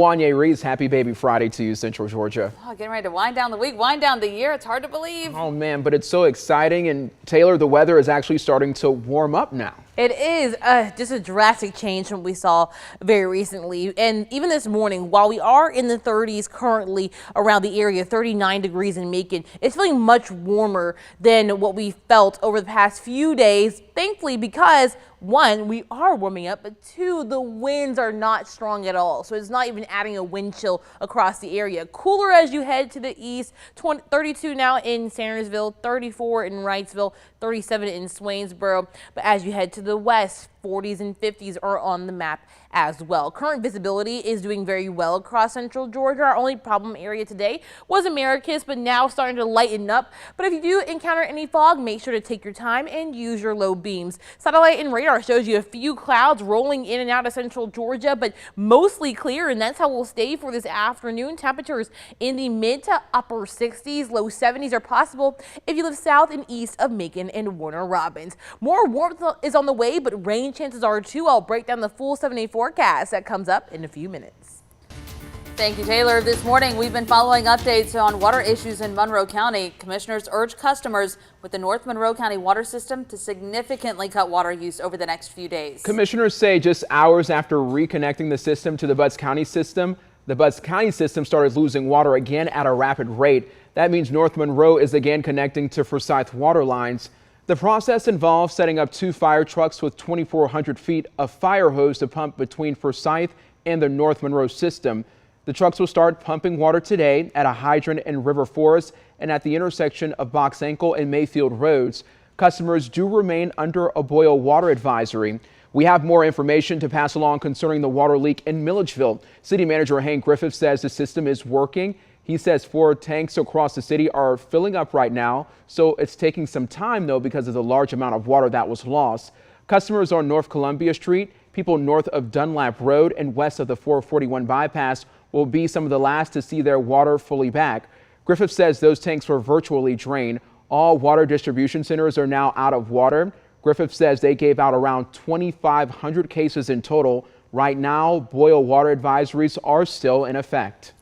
Wanye Reese, happy baby Friday to you, Central Georgia. Oh, getting ready to wind down the week, wind down the year. It's hard to believe. Oh man, but it's so exciting. And Taylor, the weather is actually starting to warm up now. It is just a drastic change from what we saw very recently. And even this morning, while we are in the 30s currently around the area, 39 degrees in Macon, it's feeling much warmer than what we felt over the past few days. Thankfully, because one, we are warming up, but two, the winds are not strong at all. So it's not even adding a wind chill across the area. Cooler as you head to the east, 32 now in Sandersville, 34 in Wrightsville, 37 in Swainsboro. But as you head to the west, 40s and 50s are on the map as well. Current visibility is doing very well across Central Georgia. Our only problem area today was Americus, but now starting to lighten up. But if you do encounter any fog, make sure to take your time and use your low beams. Satellite and radar shows you a few clouds rolling in and out of Central Georgia, but mostly clear, and that's how we'll stay for this afternoon. Temperatures in the mid to upper 60s, low 70s are possible if you live south and east of Macon and Warner Robins. More warmth is on the way, but rain chances are too. I'll break down the full 7-day forecast that comes up in a few minutes. Thank you, Taylor. This morning, we've been following updates on water issues in Monroe County. Commissioners urge customers with the North Monroe County water system to significantly cut water use over the next few days. Commissioners say just hours after reconnecting the system to the Bibb County system, the Bibb County system started losing water again at a rapid rate. That means North Monroe is again connecting to Forsyth water lines. The process involves setting up 2 fire trucks with 2,400 feet of fire hose to pump between Forsyth and the North Monroe system. The trucks will start pumping water today at a hydrant in River Forest and at the intersection of Box Ankle and Mayfield roads. Customers do remain under a boil water advisory. We have more information to pass along concerning the water leak in Milledgeville. City Manager Hank Griffith says the system is working. He says 4 tanks across the city are filling up right now, so it's taking some time though because of the large amount of water that was lost. Customers on North Columbia Street, people north of Dunlap Road and west of the 441 bypass will be some of the last to see their water fully back. Griffith says those tanks were virtually drained. All water distribution centers are now out of water. Griffith says they gave out around 2,500 cases in total. Right now, boil water advisories are still in effect.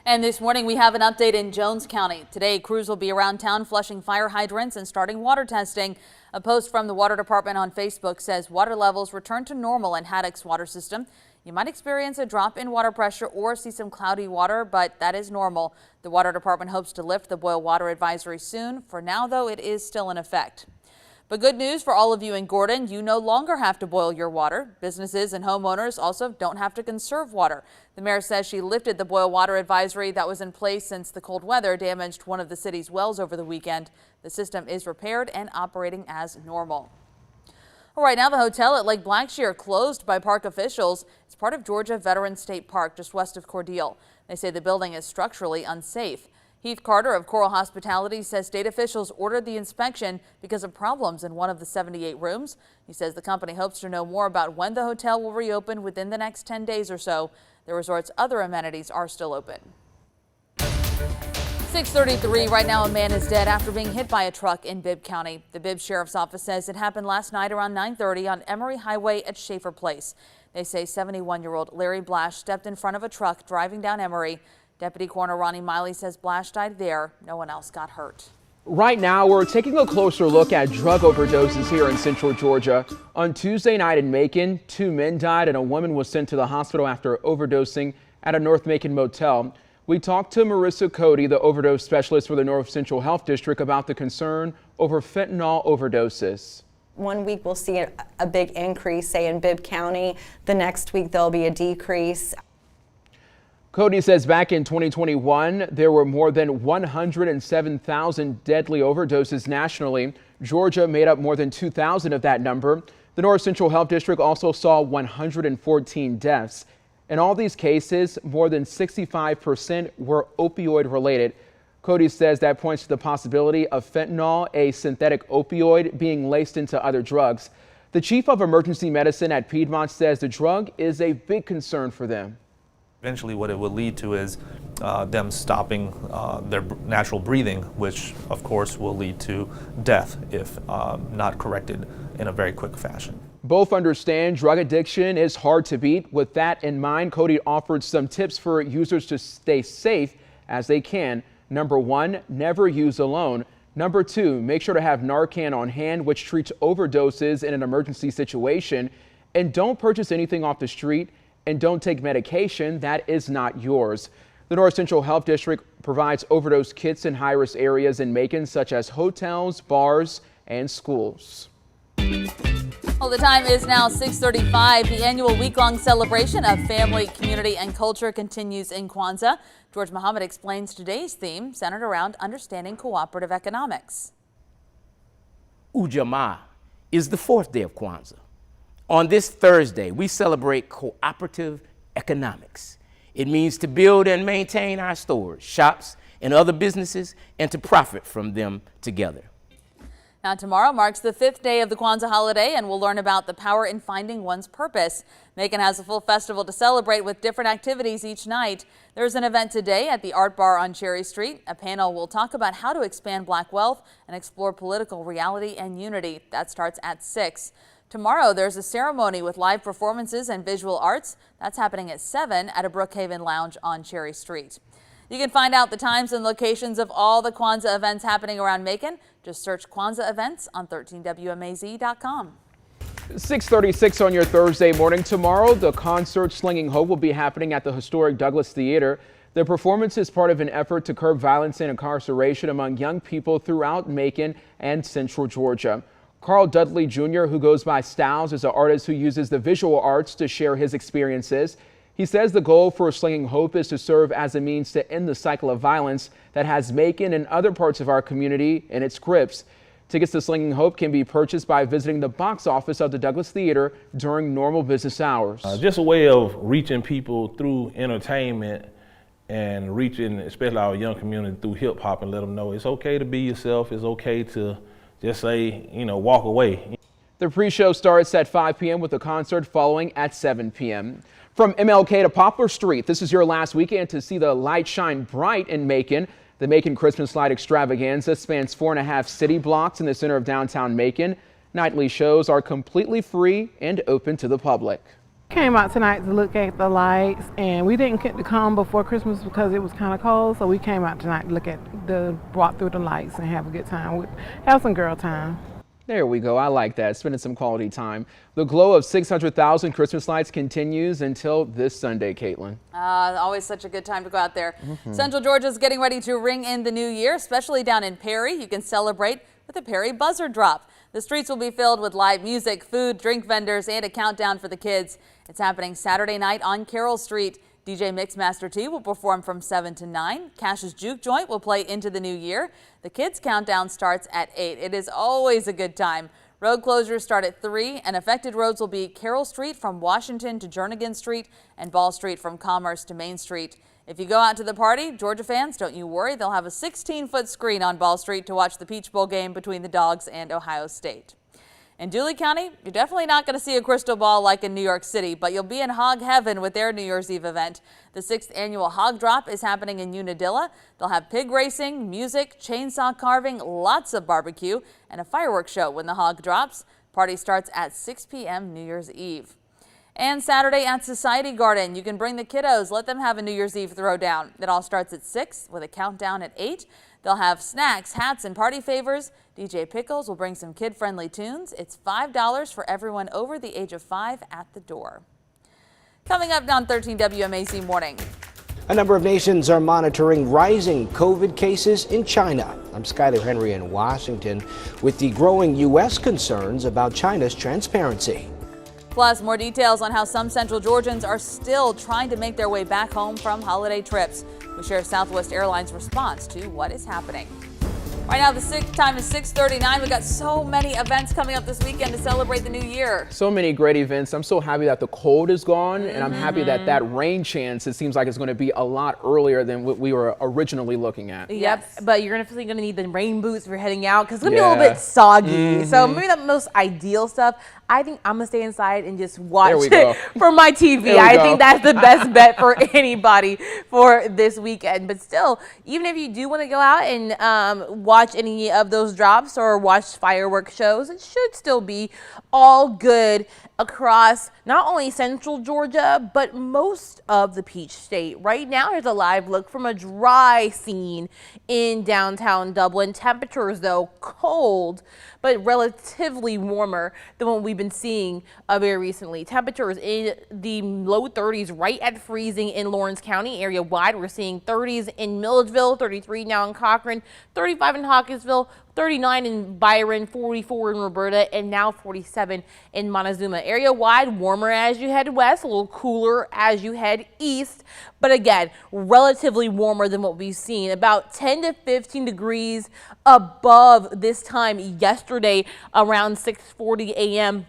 And this morning we have an update in Jones County. Today, crews will be around town flushing fire hydrants and starting water testing. A post from the water department on Facebook says water levels return to normal in Haddock's water system. You might experience a drop in water pressure or see some cloudy water, but that is normal. The water department hopes to lift the boil water advisory soon. For now, though, it is still in effect. But good news for all of you in Gordon, you no longer have to boil your water. Businesses and homeowners also don't have to conserve water. The mayor says she lifted the boil water advisory that was in place since the cold weather damaged one of the city's wells over the weekend. The system is repaired and operating as normal. All right, now the hotel at Lake Blackshear closed by park officials. It's part of Georgia Veterans State Park just west of Cordele. They say the building is structurally unsafe. Heath Carter of Coral Hospitality says state officials ordered the inspection because of problems in one of the 78 rooms. He says the company hopes to know more about when the hotel will reopen within the next 10 days or so. The resort's other amenities are still open. 6:33 right now, a man is dead after being hit by a truck in Bibb County. The Bibb Sheriff's Office says it happened last night around 9:30 on Emory Highway at Schaefer Place. They say 71-year-old Larry Blash stepped in front of a truck driving down Emory. Deputy Coroner Ronnie Miley says Blash died there. No one else got hurt. Right now, we're taking a closer look at drug overdoses here in Central Georgia. On Tuesday night in Macon, 2 men died and a woman was sent to the hospital after overdosing at a North Macon motel. We talked to Marissa Cody, the overdose specialist for the North Central Health District, about the concern over fentanyl overdoses. One week we'll see a big increase, say in Bibb County. The next week there'll be a decrease. Cody says back in 2021, there were more than 107,000 deadly overdoses nationally. Georgia made up more than 2,000 of that number. The North Central Health District also saw 114 deaths. In all these cases, more than 65% were opioid related. Cody says that points to the possibility of fentanyl, a synthetic opioid, being laced into other drugs. The chief of emergency medicine at Piedmont says the drug is a big concern for them. Eventually what it will lead to is them stopping their natural breathing, which of course will lead to death if not corrected in a very quick fashion. Both understand drug addiction is hard to beat. With that in mind, Cody offered some tips for users to stay safe as they can. Number 1, never use alone. Number 2, make sure to have Narcan on hand, which treats overdoses in an emergency situation. And don't purchase anything off the street, and don't take medication that is not yours. The North Central Health District provides overdose kits in high-risk areas in Macon, such as hotels, bars, and schools. Well, the time is now 6:35. The annual week-long celebration of family, community, and culture continues in Kwanzaa. George Muhammad explains today's theme centered around understanding cooperative economics. Ujamaa is the 4th day of Kwanzaa. On this Thursday, we celebrate cooperative economics. It means to build and maintain our stores, shops, and other businesses, and to profit from them together. Now, tomorrow marks the 5th day of the Kwanzaa holiday, and we'll learn about the power in finding one's purpose. Macon has a full festival to celebrate with different activities each night. There's an event today at the Art Bar on Cherry Street. A panel will talk about how to expand Black wealth and explore political reality and unity. That starts at 6. Tomorrow, there's a ceremony with live performances and visual arts. That's happening at 7 at a Brookhaven Lounge on Cherry Street. You can find out the times and locations of all the Kwanzaa events happening around Macon. Just search Kwanzaa events on 13WMAZ.com. 6:36 on your Thursday morning. Tomorrow, the concert Slinging Hope will be happening at the historic Douglas Theater. The performance is part of an effort to curb violence and incarceration among young people throughout Macon and Central Georgia. Carl Dudley Jr., who goes by Styles, is an artist who uses the visual arts to share his experiences. He says the goal for Slinging Hope is to serve as a means to end the cycle of violence that has Macon and other parts of our community in its grips. Tickets to Slinging Hope can be purchased by visiting the box office of the Douglas Theater during normal business hours. Just a way of reaching people through entertainment and reaching especially our young community through hip hop, and let them know it's okay to be yourself. It's okay to just say, walk away. The pre-show starts at 5 p.m. with the concert following at 7 p.m. From MLK to Poplar Street, this is your last weekend to see the light shine bright in Macon. The Macon Christmas Light Extravaganza spans 4.5 city blocks in the center of downtown Macon. Nightly shows are completely free and open to the public. Came out tonight to look at the lights, and we didn't get to come before Christmas because it was kind of cold, so we came out tonight to look at walk through the lights and have a good time, have some girl time. There we go. I like that. Spending some quality time. The glow of 600,000 Christmas lights continues until this Sunday, Caitlin. Always such a good time to go out there. Central Georgia is getting ready to ring in the new year, especially down in Perry. You can celebrate with a Perry Buzzer Drop. The streets will be filled with live music, food, drink vendors, and a countdown for the kids. It's happening Saturday night on Carroll Street. DJ Mixmaster T will perform from 7 to 9. Cash's Juke Joint will play into the new year. The kids' countdown starts at 8. It is always a good time. Road closures start at 3, and affected roads will be Carroll Street from Washington to Jernigan Street and Ball Street from Commerce to Main Street. If you go out to the party, Georgia fans, don't you worry. They'll have a 16-foot screen on Ball Street to watch the Peach Bowl game between the Dogs and Ohio State. In Dooley County, you're definitely not going to see a crystal ball like in New York City, but you'll be in hog heaven with their New Year's Eve event. The 6th annual Hog Drop is happening in Unadilla. They'll have pig racing, music, chainsaw carving, lots of barbecue, and a fireworks show when the hog drops. Party starts at 6 p.m. New Year's Eve. And Saturday at Society Garden, you can bring the kiddos, let them have a New Year's Eve throwdown. It all starts at 6 with a countdown at 8. They'll have snacks, hats, and party favors. DJ Pickles will bring some kid-friendly tunes. It's $5 for everyone over the age of 5 at the door. Coming up on 13 WMAZ Morning. A number of nations are monitoring rising COVID cases in China. I'm Skyler Henry in Washington with the growing U.S. concerns about China's transparency. Plus, more details on how some Central Georgians are still trying to make their way back home from holiday trips. We share Southwest Airlines' response to what is happening. Right now, the time is 6:39. We've got so many events coming up this weekend to celebrate the new year. So many great events. I'm so happy that the cold is gone, and I'm happy that that rain chance, it seems like it's going to be a lot earlier than what we were originally looking at. Yep, but you're definitely going to need the rain boots for heading out because it's going to be a little bit soggy. So maybe not the most ideal stuff. I think I'm going to stay inside and just watch it from my TV. I think that's the best bet for anybody for this weekend. But still, even if you do want to go out and watch any of those drops or watch fireworks shows, it should still be all good across not only central Georgia, but most of the Peach State. Right now, here's a live look from a dry scene in downtown Dublin. Temperatures, though, cold, but relatively warmer than what we've been seeing very recently. Temperatures in the low 30s, right at freezing in Lawrence County area wide. We're seeing 30s in Milledgeville, 33 now in Cochran, 35 in Hawkinsville, 39 in Byron, 44 in Roberta, and now 47 in Montezuma. Area wide, warmer as you head west, a little cooler as you head east, but again, relatively warmer than what we've seen. About 10 to 15 degrees above this time yesterday around 6:40 a.m.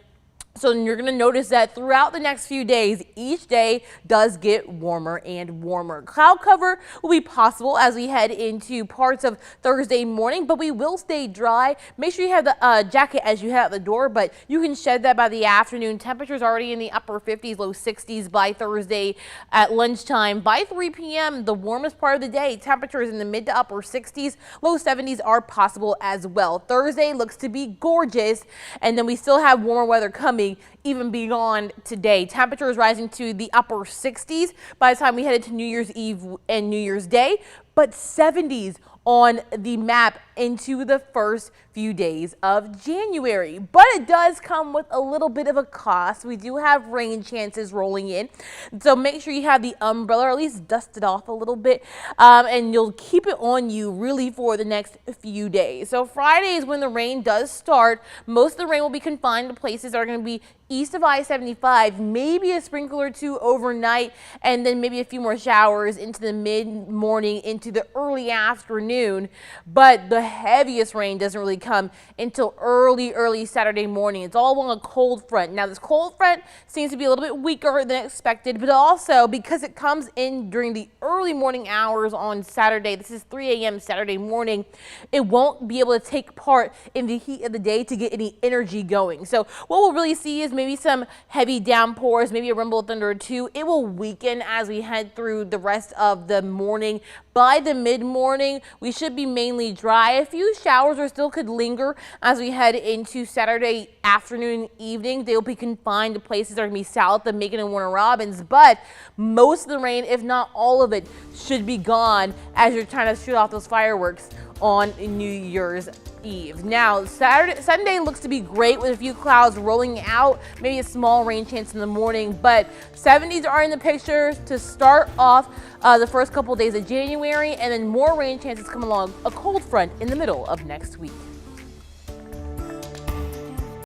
So you're going to notice that throughout the next few days, each day does get warmer and warmer. Cloud cover will be possible as we head into parts of Thursday morning, but we will stay dry. Make sure you have the jacket as you head out the door, but you can shed that by the afternoon. Temperatures already in the upper 50s, low 60s by Thursday at lunchtime. By 3 p.m., the warmest part of the day, temperatures in the mid to upper 60s, low 70s are possible as well. Thursday looks to be gorgeous, and then we still have warmer weather coming even beyond today. Temperatures rising to the upper 60s by the time we head into New Year's Eve and New Year's Day, but 70s on the map into the first few days of January. But it does come with a little bit of a cost. We do have rain chances rolling in, so make sure you have the umbrella, or at least dust it off a little bit, and you'll keep it on you really for the next few days. So Friday is when the rain does start. Most of the rain will be confined to places that are going to be east of I-75, maybe a sprinkle or two overnight, and then maybe a few more showers into the mid-morning, into the early afternoon. But the heaviest rain doesn't really come until early Saturday morning. It's all along a cold front. Now, this cold front seems to be a little bit weaker than expected, but also because it comes in during the early morning hours on Saturday, this is 3 a.m. Saturday morning, it won't be able to take part in the heat of the day to get any energy going. So what we'll really see is maybe some heavy downpours, maybe a rumble of thunder or two. It will weaken as we head through the rest of the morning. By the mid-morning, we should be mainly dry. A few showers or still could linger as we head into Saturday afternoon and evening. They'll be confined to places that are going to be south of Macon and Warner Robins, but most of the rain, if not all of it, should be gone as you're trying to shoot off those fireworks on New Year's Eve. Now, Sunday looks to be great with a few clouds rolling out, maybe a small rain chance in the morning, but 70s are in the picture to start off the first couple of days of January, and then more rain chances come along, a cold front in the middle of next week.